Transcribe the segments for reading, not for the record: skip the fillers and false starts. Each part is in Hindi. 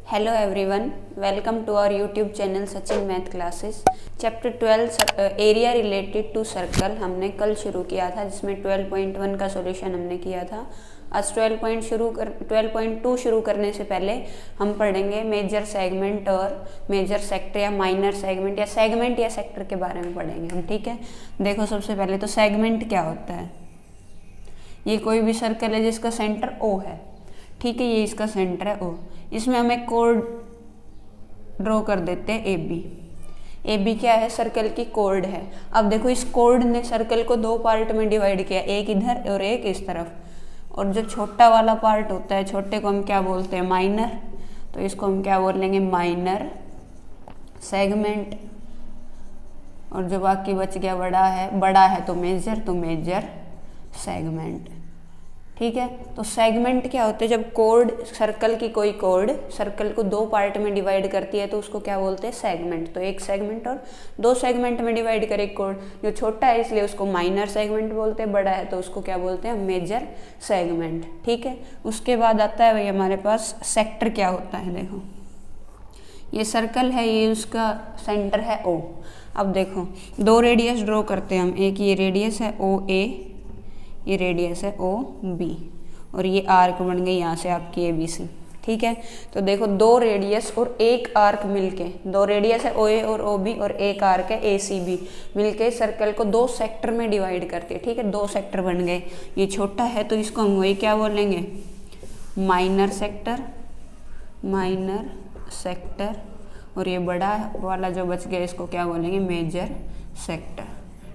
Hello everyone, welcome to our YouTube channel Sachin math classes. Chapter 12 area related to circle हमने कल शुरू किया था, जिसमें 12.1 का सॉल्यूशन हमने किया था। आज 12.2 शुरू करने से पहले हम पढ़ेंगे मेजर सेगमेंट और मेजर सेक्टर या माइनर सेगमेंट या सेक्टर के बारे में पढ़ेंगे हम। ठीक है, देखो सबसे पहले तो सेगमेंट क्या होता है। ये कोई भी सर्कल है जिसका सेंटर O है। ठीक है, ये इसका सेंटर है O। इसमें हम एक कोड ड्रॉ कर देते हैं ए बी क्या है, सर्कल की कोड है। अब देखो इस कोड ने सर्कल को दो पार्ट में डिवाइड किया, एक इधर और एक इस तरफ। और जो छोटा वाला पार्ट होता है, छोटे को हम क्या बोलते हैं, माइनर। तो इसको हम क्या बोलेंगे, माइनर सेगमेंट। और जो बाकी बच गया बड़ा है तो मेजर सेगमेंट। ठीक है, तो सेगमेंट क्या होते हैं, जब कोड सर्कल की कोई कोड सर्कल को दो पार्ट में डिवाइड करती है तो उसको क्या बोलते हैं, सेगमेंट। तो एक सेगमेंट और दो सेगमेंट में डिवाइड करे कोड, जो छोटा है इसलिए उसको माइनर सेगमेंट बोलते हैं, बड़ा है तो उसको क्या बोलते हैं, मेजर सेगमेंट। ठीक है, उसके बाद आता है भाई हमारे पास सेक्टर क्या होता है। देखो ये सर्कल है, ये उसका सेंटर है O। अब देखो दो रेडियस ड्रॉ करते हैं हम, एक ये रेडियस है OA, ये रेडियस है OB, और ये आर्क बन गई यहाँ से आपकी ABC। ठीक है, तो देखो दो रेडियस और एक आर्क मिलके, दो रेडियस है OA और OB और एक आर्क है ACB, मिलके सर्कल को दो सेक्टर में डिवाइड करते हैं। ठीक है, दो सेक्टर बन गए। ये छोटा है तो इसको हम वही क्या बोलेंगे, माइनर सेक्टर। और ये बड़ा वाला जो बच गया इसको क्या बोलेंगे, मेजर सेक्टर।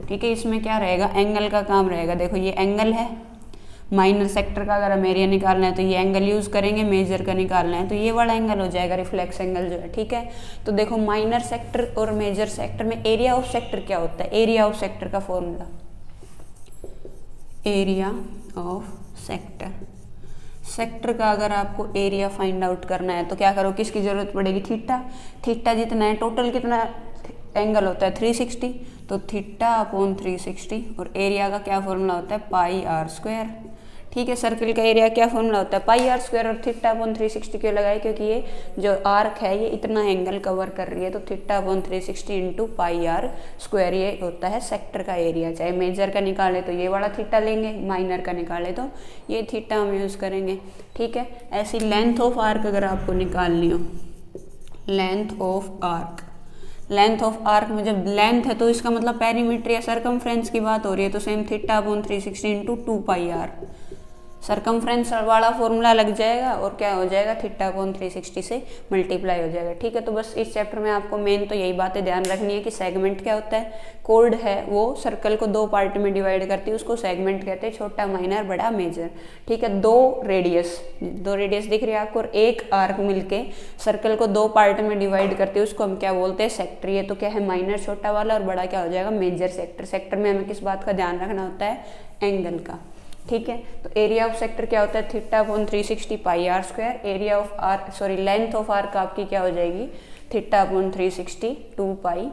ठीक है, इसमें क्या रहेगा, एंगल का काम रहेगा। देखो ये एंगल है, माइनर सेक्टर का अगर हम एरिया निकालना है तो ये एंगल यूज करेंगे, मेजर का निकालना है तो ये वाला एंगल हो जाएगा, रिफ्लेक्स एंगल जो है। ठीक है, तो देखो माइनर सेक्टर और मेजर सेक्टर में एरिया ऑफ सेक्टर क्या होता है, एरिया ऑफ सेक्टर का फॉर्मूला, एरिया ऑफ सेक्टर का अगर आपको एरिया फाइंड आउट करना है तो क्या करो, किसकी जरूरत पड़ेगी, थीटा जितना है, टोटल कितना एंगल होता है 360, तो θ/360। और एरिया का क्या फॉर्मूला होता है, πr²। ठीक है, सर्कल का एरिया क्या फॉर्मूला होता है, πr²। और θ/360 क्यों लगाए, क्योंकि ये जो आर्क है ये इतना एंगल कवर कर रही है, तो θ/360 × πr²। ये होता है सेक्टर का एरिया। चाहे मेजर का निकाले तो ये वाला थीटा लेंगे, माइनर का निकाले तो ये थीटा हम यूज करेंगे। ठीक है, ऐसी लेंथ ऑफ आर्क अगर आपको निकालनी हो, लेंथ ऑफ आर्क में जब लेंथ है तो इसका मतलब पेरीमीटर या सरकमफ्रेंस की बात हो रही है, तो सेम θ/360 × 2πr, सरकमफ्रेंस वाला फॉर्मूला लग जाएगा और क्या हो जाएगा, θ/360 से मल्टीप्लाई हो जाएगा। ठीक है, तो बस इस चैप्टर में आपको मेन तो यही बातें ध्यान रखनी है कि सेगमेंट क्या होता है, कोड है वो सर्कल को दो पार्ट में डिवाइड करती है, उसको सेगमेंट कहते हैं, छोटा माइनर बड़ा मेजर। ठीक है, दो रेडियस दिख रही है आपको और एक आर्क मिलके सर्कल को दो पार्ट में डिवाइड करती है, उसको हम क्या बोलते हैं, सेक्टर। ये तो क्या है, माइनर छोटा वाला, और बड़ा क्या हो जाएगा, मेजर सेक्टर। सेक्टर में हमें किस बात का ध्यान रखना होता है, एंगल का। ठीक है, तो एरिया ऑफ सेक्टर क्या होता है, θ/360 πr²। लेंथ ऑफ आर्क आपकी क्या हो जाएगी, θ/360 2πr।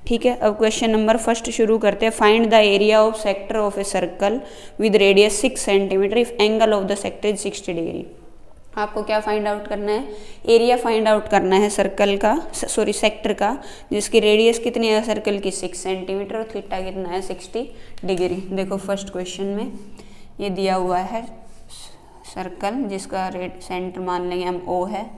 ठीक है, अब क्वेश्चन नंबर फर्स्ट शुरू करते हैं। Find the area of sector of a circle with radius 6 centimetre if angle of the sector is 60 degree. आपको क्या फाइंड आउट करना है, एरिया फाइंड आउट करना है सेक्टर का, जिसकी रेडियस कितनी है सर्कल की, 6 सेंटीमीटर, और थीटा कितना है, 60 डिग्री। देखो फर्स्ट क्वेश्चन में ये दिया हुआ है सर्कल जिसका सेंटर मान लेंगे हम O है।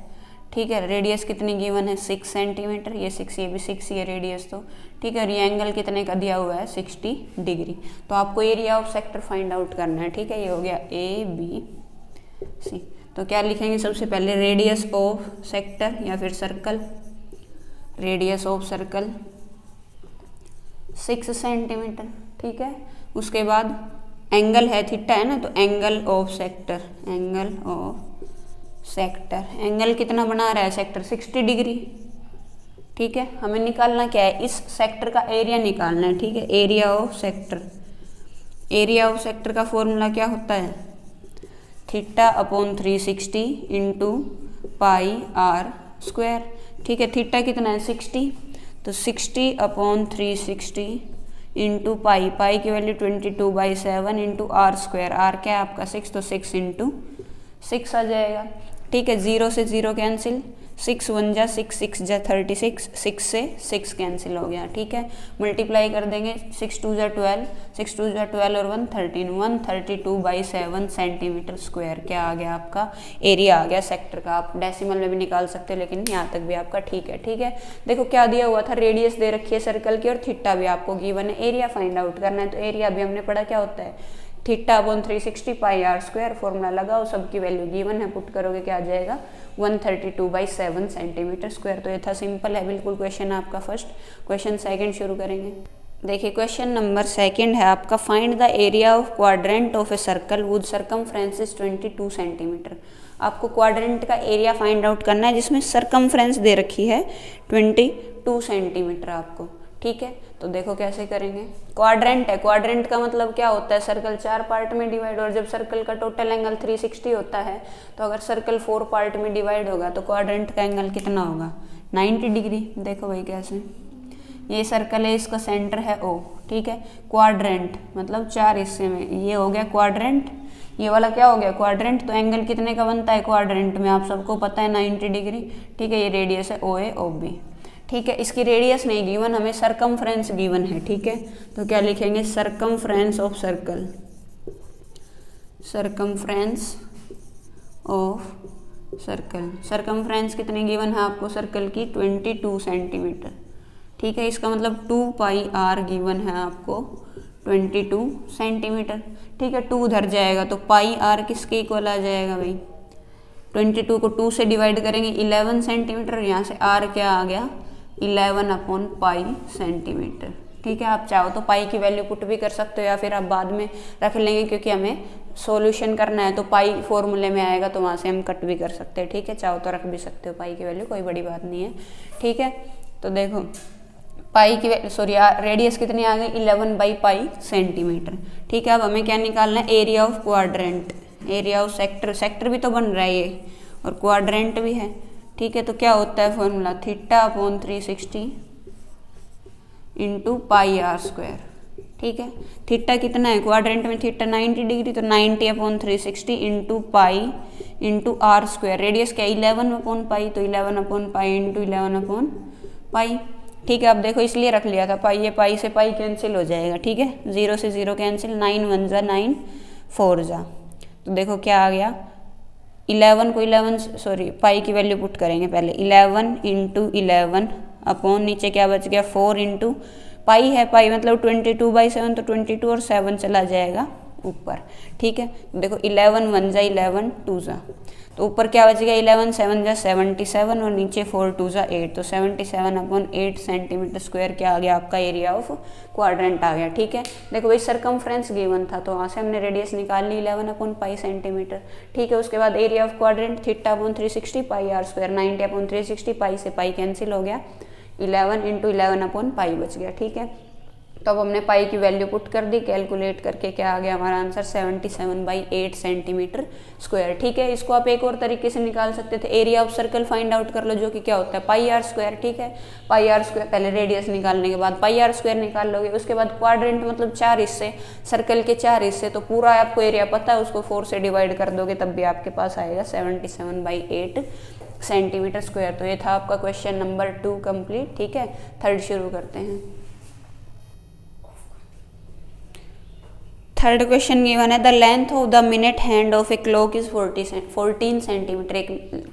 ठीक है, रेडियस कितनी गिवन है, 6 सेंटीमीटर, ये 6, ये भी 6 ये रेडियस। तो ठीक है, और ये एंगल कितने का दिया हुआ है, 60 डिग्री। तो आपको area of sector find out करना है। ठीक है, ये हो गया ABC। तो क्या लिखेंगे, सबसे पहले रेडियस ऑफ सेक्टर या फिर circle, radius of circle 6 centimetre. ठीक है, उसके बाद एंगल है थीटा है ना, तो एंगल ऑफ सेक्टर, एंगल कितना बना रहा है सेक्टर, 60 डिग्री। ठीक है, हमें निकालना क्या है, इस सेक्टर का एरिया निकालना है। ठीक है, एरिया ऑफ सेक्टर का फॉर्मूला क्या होता है, θ/360 × πr²। ठीक है, थीटा कितना है, 60, तो 60/360 × पाई की वैल्यू 22/7 × r²। r क्या है आपका 6, तो 6 × 6 आ जाएगा। ठीक है, 0 से 0 कैंसिल, 6 1 जा 6, 6 जा 36, 6 से 6 कैंसिल हो गया। ठीक है, मल्टीप्लाई कर देंगे, 6 2 जा 12, 6 2 जा 12 और 1 13, 132/7 सेंटीमीटर स्क्वायर क्या आ गया आपका एरिया आ गया सेक्टर का। आप डेसिमल में भी निकाल सकते हो लेकिन यहाँ तक भी आपका ठीक है। ठीक है, देखो क्या दिया हुआ था, रेडियस दे रखी है सर्कल की और थीटा भी आपको गिवन है, एरिया फाइंड आउट करना है। तो एरिया भी हमने पढ़ा क्या होता है, theta upon 360 pi are square, formula लगाओ, सबकी वैल्यू गिवन है, पुट करोगे क्या आ जाएगा 132/7 सेंटीमीटर स्क्वायर। तो ये था, सिंपल है बिल्कुल क्वेश्चन आपका फर्स्ट। क्वेश्चन सेकंड शुरू करेंगे। देखिए क्वेश्चन नंबर सेकंड है आपका, find the area of quadrant of a circle would circumference 22 centimetre. आपको क्वाड्रेंट का एरिया फाइंड आउट करना है जिसमें सरकमफ्रेंस दे रखी है 22 सेंटीमीटर आपको। ठीक है, तो देखो कैसे करेंगे। क्वाड्रेंट है, क्वाड्रेंट का मतलब क्या होता है, सर्कल 4 पार्ट में डिवाइड, और जब सर्कल का टोटल एंगल 360 होता है तो अगर सर्कल 4 पार्ट में डिवाइड होगा तो क्वाड्रेंट का एंगल कितना होगा 90 डिग्री। देखो भाई कैसे, ये सर्कल है, इसका सेंटर है O। ठीक है, क्वाड्रेंट मतलब 4 हिस्से में, ये हो गया क्वाड्रेंट, ये वाला क्या हो गया क्वाड्रेंट। तो एंगल कितने का बनता है क्वाड्रेंट में, आप सबको पता है 90 डिग्री। ठीक है, ये रेडियस है OA OB। ठीक है, इसकी रेडियस नहीं गिवन, हमें सरकमफ्रेंस गिवन है। ठीक है, तो क्या लिखेंगे, circumference of circle, circumference of circle. Circumference कितनी गिवन है आपको सर्कल की 22 सेंटीमीटर। ठीक है, इसका मतलब 2 पाई आर गिवन है आपको 22 सेंटीमीटर। ठीक है, 2 उधर जाएगा तो पाई आर किसके इक्वल आ जाएगा भाई, 22 को 2 से डिवाइड करेंगे 11 सेंटीमीटर, यहाँ से आर क्या आ गया 11/पाई सेंटीमीटर। ठीक है, आप चाहो तो पाई की वैल्यू पुट भी कर सकते हो या फिर आप बाद में रख लेंगे, क्योंकि हमें सॉल्यूशन करना है तो पाई फॉर्मूले में आएगा तो वहाँ से हम कट भी कर सकते हैं। ठीक है, चाहो तो रख भी सकते हो पाई की वैल्यू, कोई बड़ी बात नहीं है। ठीक है, तो देखो पाई की रेडियस कितनी आ गई 11/पाई सेंटीमीटर। ठीक है, अब हमें क्या निकालना है, area of quadrant, area of sector, sector भी तो बन रहा है ये और क्वाड्रेंट भी है। ठीक है, तो क्या होता है formula, theta upon 360 into pi are square. ठीक है, थीटा कितना है क्वाड्रेंट में, थीटा 90 डिग्री, तो 90/360 into pi into r square. Radius क्या 11/पाई, तो 11/पाई इंटू 11/पाई। ठीक है, अब देखो इसलिए रख लिया था पाई, ये पाई से पाई कैंसिल हो जाएगा। ठीक है, 0 से 0 कैंसिल, 9 1 जा 9 4 जा, तो देखो क्या आ गया 11 को 11 पाई की वैल्यू पुट करेंगे पहले, 11 इंटू 11 अपॉन नीचे क्या बच गया 4 इंटू पाई है, पाई मतलब 22/7, तो 22 और 7 चला जाएगा ऊपर। ठीक है, देखो 11 1 जा 11 2 जा, तो ऊपर क्या बच गया 11 7 जा 77 और नीचे 4 2 जा 8, तो 77/8 सेंटीमीटर स्क्वायर क्या आ गया आपका एरिया ऑफ क्वाड्रेंट आ गया। ठीक है, देखो भाई सरकमफ्रेंस गिवन था तो वहाँ से हमने रेडियस निकाल ली 11/पाई सेंटीमीटर। ठीक है, उसके बाद area of quadrant theta upon 360 pi are square, 90/360 pi से पाई कैंसिल हो गया, 11 इंटू 11/पाई बच गया। ठीक है, तो अब हमने पाई की वैल्यू पुट कर दी, कैलकुलेट करके क्या आ गया हमारा आंसर 77/8 सेंटीमीटर स्क्वायर। ठीक है, इसको आप एक और तरीके से निकाल सकते थे, area of circle find out कर लो जो कि क्या होता है पाई आर स्क्वायर। ठीक है, पाई आर स्क्वायर, पहले रेडियस निकालने के बाद पाई आर स्क्वायर निकाल लोगे, उसके बाद क्वाड्रेंट मतलब 4 हिस्से, सर्कल के 4 हिस्से, तो पूरा आपको एरिया पता है, उसको 4 से डिवाइड कर दोगे तब भी आपके पास आएगा 77/8 सेंटीमीटर स्क्वायर। तो ये था आपका क्वेश्चन नंबर 2 कंप्लीट। ठीक है, थर्ड शुरू करते हैं। थर्ड क्वेश्चन गिवन है, the length of the minute hand of a clock is 14 centimetre. एक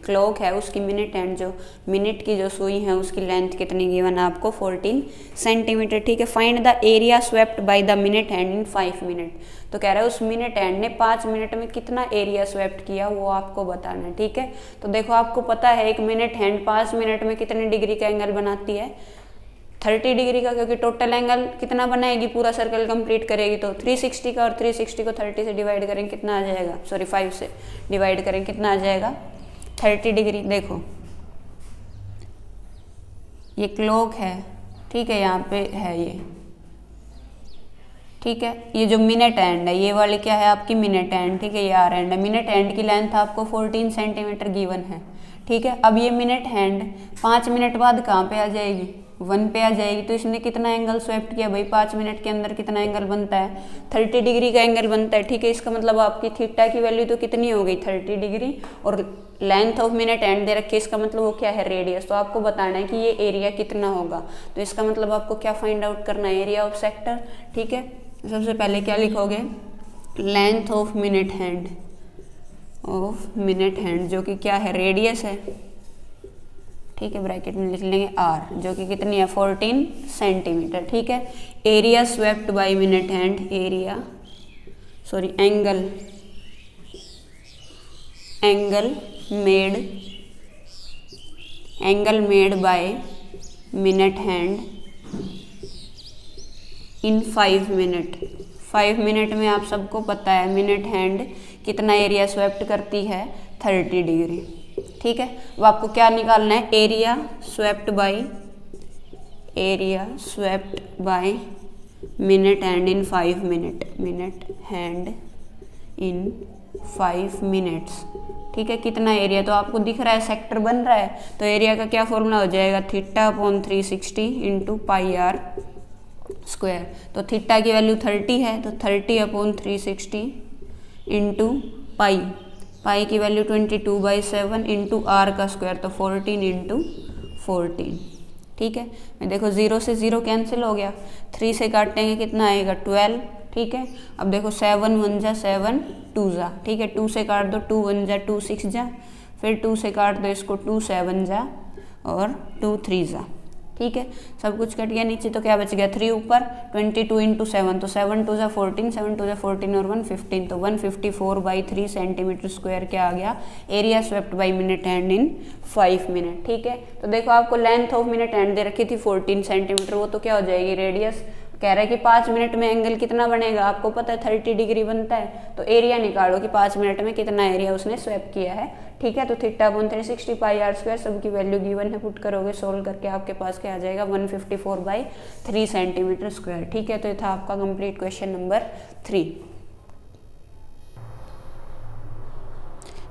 क्लॉक है उसकी मिनट हैंड, जो मिनट की जो सुई है उसकी लेंथ कितनी गिवन है आपको 14 सेंटीमीटर। ठीक है, find the area swept by the minute hand in 5 minute. तो कह रहा है उस मिनट हैंड ने 5 मिनट में कितना एरिया स्वेप्ट किया वो आपको बताना है। ठीक है, तो देखो आपको पता है एक मिनट हैंड 5 मिनट में कितने डिग्री का एंगल बनाती है 30 डिग्री का, क्योंकि टोटल एंगल कितना बनाएगी पूरा सर्कल कंप्लीट करेगी तो 360 का, और 360 को 30 से डिवाइड करेंगे कितना आ जाएगा, 5 से डिवाइड करेंगे कितना आ जाएगा 30 डिग्री। देखो ये क्लॉक है, ठीक है, यहाँ पे है ये, ठीक है, ये जो मिनट एंड है ये वाली क्या है आपकी मिनट एंड। ठीक है, ये आर एंड है, मिनट एंड की लेंथ आपको 14 सेंटीमीटर गिवन है। ठीक है, अब ये मिनट हैंड 5 मिनट बाद कहाँ पे आ जाएगी 1 पे आ जाएगी। तो इसने कितना एंगल स्वेप्ट किया भाई, 5 मिनट के अंदर कितना एंगल बनता है, 30 डिग्री का एंगल बनता है। ठीक है, इसका मतलब आपकी थीटा की वैल्यू तो कितनी हो गई, 30 डिग्री, और length of minute and they रखी है, इसका मतलब वो क्या है, रेडियस। तो आपको बताना है कि ये एरिया कितना होगा। तो इसका मतलब आपको क्या फाइंड आउट करना है, एरिया ऑफ सेक्टर। ठीक है, सबसे पहले क्या लिखोगे, लेंथ ऑफ मिनट हैंड, जो कि क्या है, रेडियस है। ठीक है, ब्रैकेट में लिख लेंगे आर, जो कि कितनी है, 14 सेंटीमीटर। ठीक है, area swept by minute hand, angle made by minute hand in 5 minute. 5 minute में आप सबको पता है मिनट हैंड कितना एरिया स्वेप्ट करती है, 30 डिग्री। ठीक है, अब आपको क्या निकालना है, area swept by minute hand in 5 minute, minutes. ठीक है, कितना एरिया, तो आपको दिख रहा है सेक्टर बन रहा है, तो एरिया का क्या फॉर्मूला हो जाएगा, θ/360 इंटू πr स्क्वायर। तो थीटा की वैल्यू 30 है, तो 30/360 इंटू पाई की वैल्यू 22/7 इंटू आर का स्क्वायर, तो 14 इंटू 14। ठीक है, मैं देखो 0 से 0 कैंसिल हो गया, 3 से काटेंगे कितना आएगा, 12। ठीक है, अब देखो 7 1 जा 7 2 जा। ठीक है, 2 से काट दो, 2 1 जा 2 6 जा, फिर 2 से काट दो इसको, 2 7 जा और 2 3 जा। ठीक है, सब कुछ कट गया नीचे, तो क्या बच गया, 3 ऊपर, 22 इंटू 7, तो 7 2 जा 14, 7 2 जा 14 और 1 15, तो 154/3 सेंटीमीटर स्क्वायर क्या आ गया, area swept by minute hand in 5 minute. ठीक है, तो देखो आपको लेंथ ऑफ मिनट हैंड दे रखी थी 14 सेंटीमीटर, वो तो क्या हो जाएगी, रेडियस। कह रहा है कि 5 मिनट में एंगल कितना बनेगा, आपको पता है 30 डिग्री बनता है, तो एरिया निकालो कि 5 मिनट में कितना एरिया उसने स्वेप किया है। ठीक है, तो θ/360 πr स्क्वायर, सबकी वैल्यू गिवन है, पुट करोगे, सोल्व करके आपके पास क्या आ जाएगा, 154/3 सेंटीमीटर स्क्वायर। ठीक है, तो ये था आपका कंप्लीट क्वेश्चन नंबर 3।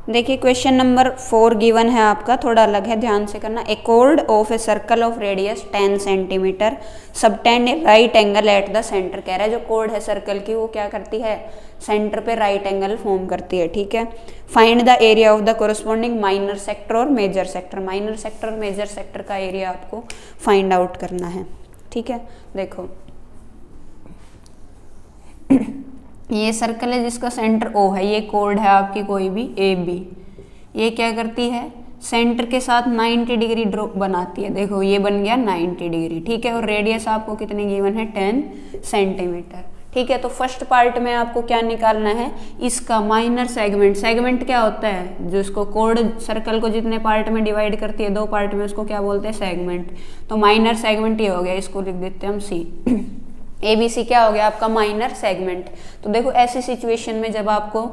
देखिए क्वेश्चन नंबर 4 गिवन है आपका, थोड़ा अलग है, ध्यान से करना। A chord of a circle of radius 10 centimetre subtend a right angle at the centre. कह रहा है जो कॉर्ड है सर्कल की वो क्या करती है, सेंटर पे राइट एंगल फॉर्म करती है। ठीक है, find the area of the corresponding minor sector और मेजर सेक्टर। माइनर सेक्टर और मेजर सेक्टर का एरिया आपको फाइंड आउट करना है। ठीक है, देखो ये सर्कल है जिसका सेंटर O है, ये कॉर्ड है आपकी कोई भी AB, ये क्या करती है, सेंटर के साथ 90 डिग्री ड्रॉप बनाती है। देखो ये बन गया 90 डिग्री। ठीक है, और रेडियस आपको कितनी गिवन है, 10 सेंटीमीटर। ठीक है, तो फर्स्ट पार्ट में आपको क्या निकालना है, इसका माइनर सेगमेंट। सेगमेंट क्या होता है, जो इसको कॉर्ड सर्कल को जितने पार्ट में डिवाइड करती है, 2 पार्ट में, उसको क्या बोलते हैं, सेगमेंट। तो माइनर सेगमेंट ये हो गया, इसको लिख देते हैं हम C। ABC क्या हो गया आपका, माइनर सेगमेंट। तो देखो ऐसी सिचुएशन में जब आपको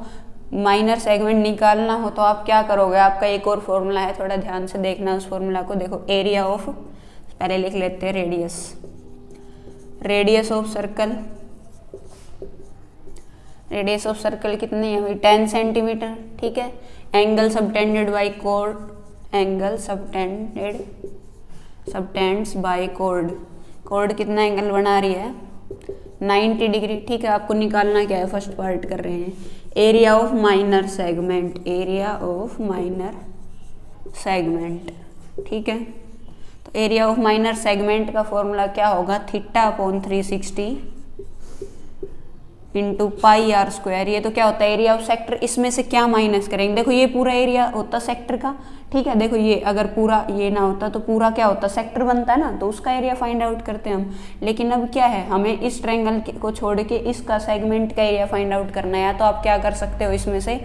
माइनर सेगमेंट निकालना हो तो आप क्या करोगे, आपका एक और फॉर्मूला है, थोड़ा ध्यान से देखना उस फॉर्मूला को। देखो एरिया ऑफ, पहले लिख लेते हैं radius of circle. Radius of circle कितनी है भाई, 10 सेंटीमीटर। ठीक है, angle subtended by chord, angle subtends by chord. Chord कितना एंगल बना रही है, 90 डिग्री। ठीक है, आपको निकालना क्या है, फर्स्ट पार्ट कर रहे हैं, एरिया ऑफ माइनर सेगमेंट, ठीक है, तो एरिया ऑफ माइनर सेगमेंट का फॉर्मूला क्या होगा, θ/360 इंटू πr स्क्वायर। ये तो क्या होता है, एरिया ऑफ सेक्टर। इसमें से क्या माइनस करेंगे, देखो ये पूरा एरिया होता सेक्टर का। ठीक है, देखो ये अगर पूरा ये ना होता तो पूरा क्या होता, सेक्टर बनता है ना, तो उसका एरिया फाइंड आउट करते हैं हम। लेकिन अब क्या है, हमें इस ट्रायंगल को छोड़ के इसका सेगमेंट का एरिया फाइंड आउट करना है। तो आप क्या कर सकते हो, इसमें से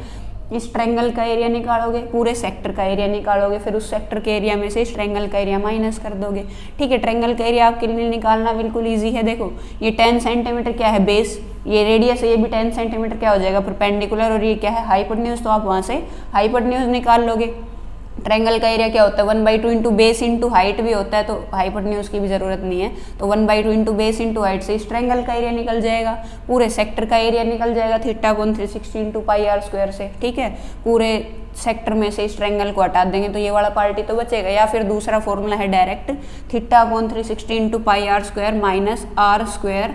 इस ट्रायंगल का एरिया निकालोगे, पूरे सेक्टर का एरिया निकालोगे, फिर उस सेक्टर के एरिया में से इस ट्रायंगल का एरिया माइनस कर दोगे। ठीक है, ट्रायंगल का एरिया आपके लिए निकालना बिल्कुल इजी है। देखो ये 10 सेंटीमीटर क्या है, बेस, ये रेडियस है, ये भी 10 सेंटीमीटर क्या हो जाएगा, परपेंडिकुलर, और ये क्या है, हाइपोटेन्यूज। तो आप वहाँ से हाइपोटेन्यूज निकाल लोगे। ट्रायंगल का एरिया क्या होता है, 1/2 इंटू बेस इंटू हाइट भी होता है, तो हाइपोटेन्यूज की भी जरूरत नहीं है। तो 1/2 इंटू बेस इंटू हाइट से इस ट्रायंगल का एरिया निकल जाएगा, पूरे सेक्टर का एरिया निकल जाएगा, θ/360 इंटू πr स्क्वायर से। ठीक है, पूरे सेक्टर में से इस ट्रायंगल को हटा देंगे तो ये वाला पार्ट ही तो बचेगा। या फिर दूसरा फॉर्मूला है direct, theta upon 360 into pi are square minus are square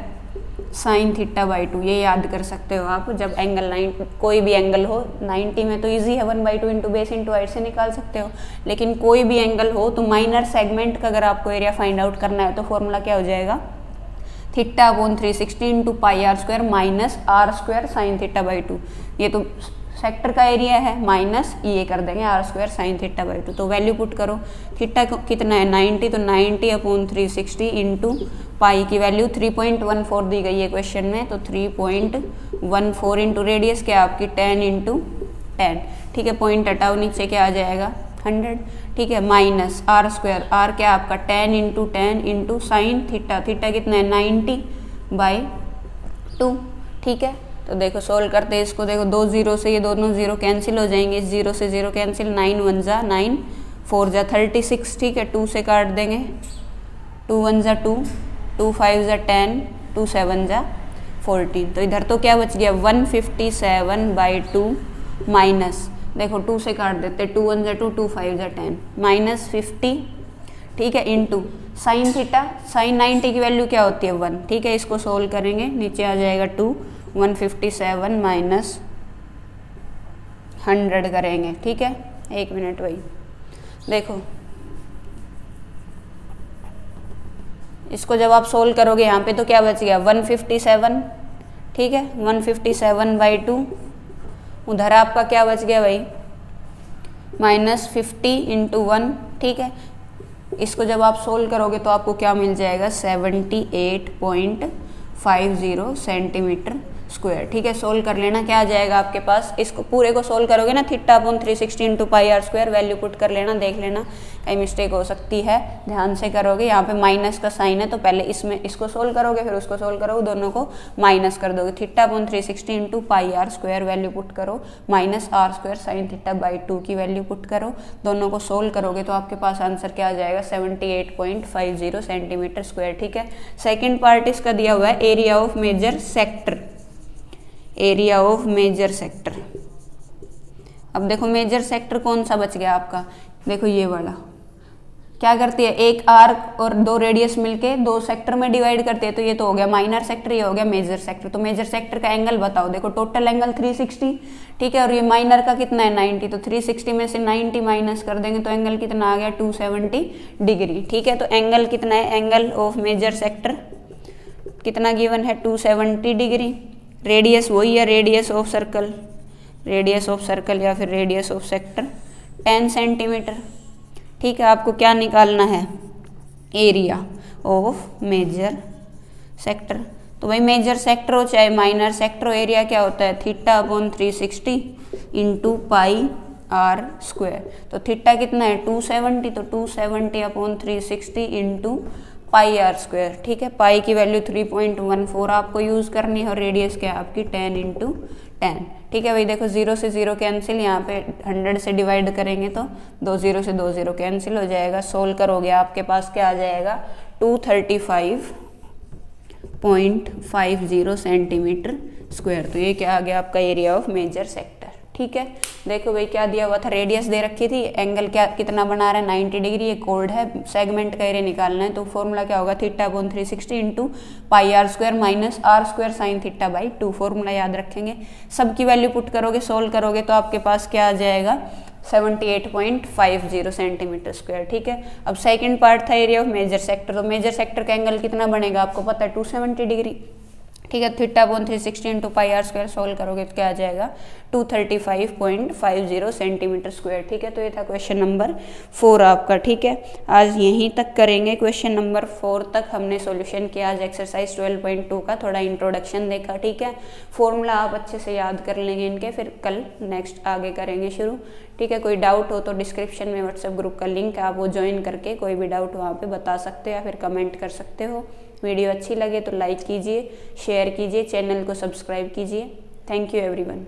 sine theta by 2। ये याद कर सकते हो आप, जब एंगल 90 कोई भी एंगल हो, 90 में तो इजी है 1/2 इंटू बेस इंटू हाइट से निकाल सकते हो, लेकिन कोई भी एंगल हो तो माइनर सेगमेंट का अगर आपको एरिया फाइंड आउट करना है तो फॉर्मूला क्या हो जाएगा, theta upon 360 into pi are square minus are square sine theta by 2। ये तो सेक्टर का एरिया है, माइनस ये कर देंगे r square sine theta by 2। तो वैल्यू पुट करो, थीटा कितना है 90, तो 90 अपॉन 360 इंटू पाई की वैल्यू 3.14 दी गई है क्वेश्चन में, तो 3.14 इंटू रेडियस क्या आपकी 10 इंटू 10, ठीक है, पॉइंट हटाओ नीचे क्या आ जाएगा 100, ठीक है, माइनस आर स्क्वायर, आर क्या आपका 10 into 10 into sine theta, theta कितना है 90/2, ठीक है। तो देखो सोल्व करते हैं इसको, देखो 2 0 से ये दोनों 0 कैंसिल हो जाएंगे, इस 0 से 0 कैंसिल, 9 1 जा 9, 4 जा 36, ठीक है, 2 से काट देंगे, 2 1 जा 2, 2 5 जा 10, 2 7 जा 14। तो इधर तो क्या बच गया 157/2 माइनस, देखो 2 से काट देते, 2 1 जा 2, 2 5 जा 10, माइनस 50, ठीक है, इंटू साइन थीटा, साइन 90 की वैल्यू क्या होती है 1, ठीक है, इसको सोल्व करेंगे, नीचे आ जाएगा 2, 157 माइनस 100 करेंगे, ठीक है, 1 मिनट वही, देखो इसको जब आप सोल्व करोगे यहाँ पे तो क्या बच गया 157, ठीक है, 157/2, उधर आपका क्या बच गया भाई माइनस 50 इंटू 1, ठीक है, इसको जब आप सोल्व करोगे तो आपको क्या मिल जाएगा 78.50 सेंटीमीटर स्क्वायर, ठीक है, सोल्व कर लेना, क्या आ जाएगा आपके पास, इसको पूरे को सोल्व करोगे ना, theta upon 360 into pi are square, value put कर लेना, देख लेना कहीं मिस्टेक हो सकती है, ध्यान से करोगे, यहाँ पे माइनस का साइन है तो पहले इसमें इसको सोल्व करोगे फिर उसको सोल्व करोगे, दोनों को माइनस कर दोगे, theta upon 360 into pi are square value put करो, minus are square sine theta by 2 की वैल्यू पुट करो, दोनों को सोल्व करोगे तो आपके पास आंसर क्या आ जाएगा 78.50 सेंटीमीटर स्क्वायर, ठीक है। सेकेंड पार्ट इसका दिया हुआ है area of major sector, area of major sector. अब देखो मेजर सेक्टर कौन सा बच गया आपका, देखो ये वाला क्या करती है, एक आर्क और 2 रेडियस मिलके 2 सेक्टर में डिवाइड करते हैं, तो ये तो हो गया माइनर सेक्टर, ये हो गया मेजर सेक्टर। तो मेजर सेक्टर का एंगल बताओ, देखो टोटल एंगल 360, ठीक है, और ये माइनर का कितना है 90, तो 360 में से 90 माइनस कर देंगे तो एंगल कितना आ गया 270 डिग्री, ठीक है। तो एंगल कितना है, एंगल ऑफ मेजर सेक्टर कितना गिवन है 270 डिग्री, रेडियस वही है radius of circle, radius of circle या फिर रेडियस ऑफ सेक्टर 10 सेंटीमीटर, ठीक है। आपको क्या निकालना है, एरिया ऑफ मेजर सेक्टर। तो भाई मेजर सेक्टर हो चाहे माइनर सेक्टर हो, एरिया क्या होता है theta upon 360 into pi are square. तो थीटा कितना है 270, तो 270 upon 360 into pi are square, ठीक है, पाई की वैल्यू 3.14 आपको यूज़ करनी है और रेडियस क्या है आपकी 10 इंटू 10, ठीक है भाई। देखो 0 से 0 कैंसिल, यहाँ पे 100 से डिवाइड करेंगे तो 2 0 से 2 0 कैंसिल हो जाएगा, सोल्व करोगे आपके पास क्या आ जाएगा 235.50 सेंटीमीटर स्क्वायर। तो ये क्या आ गया आपका एरिया ऑफ मेजर सेक्टर, ठीक है। देखो भाई क्या दिया हुआ था, रेडियस दे रखी थी, एंगल क्या कितना बना रहा है 90 डिग्री, ये कोड है, सेगमेंट का एरिया निकालना है, तो फॉर्मूला क्या होगा theta upon 360 into pi are square minus are square sine theta by 2, formula याद रखेंगे। सबकी वैल्यू पुट करोगे, सोल्व करोगे तो आपके पास क्या आ जाएगा 78.50 सेंटीमीटर स्क्वायर, ठीक है। अब सेकंड पार्ट था एरिया ऑफ मेजर सेक्टर, तो मेजर सेक्टर का एंगल कितना बनेगा आपको पता है 270 डिग्री, ठीक है। Theta upon 360 into pi are square solve करोगे तो क्या आ जाएगा 235.50 सेंटीमीटर स्क्वायर, ठीक है। तो ये था क्वेश्चन नंबर 4 आपका, ठीक है। आज यहीं तक करेंगे, क्वेश्चन नंबर 4 तक हमने सॉल्यूशन किया। आज एक्सरसाइज 12.2 का थोड़ा इंट्रोडक्शन देखा, ठीक है। फॉर्मूला आप अच्छे से याद कर लेंगे इनके, फिर कल नेक्स्ट आगे करेंगे शुरू, ठीक है। कोई डाउट हो तो डिस्क्रिप्शन में व्हाट्सएप ग्रुप का लिंक है, आप वो ज्वाइन करके कोई भी डाउट वहाँ पे बता सकते हो या फिर कमेंट कर सकते हो। वीडियो अच्छी लगे तो लाइक कीजिए, शेयर कीजिए, चैनल को सब्सक्राइब कीजिए। Thank you everyone.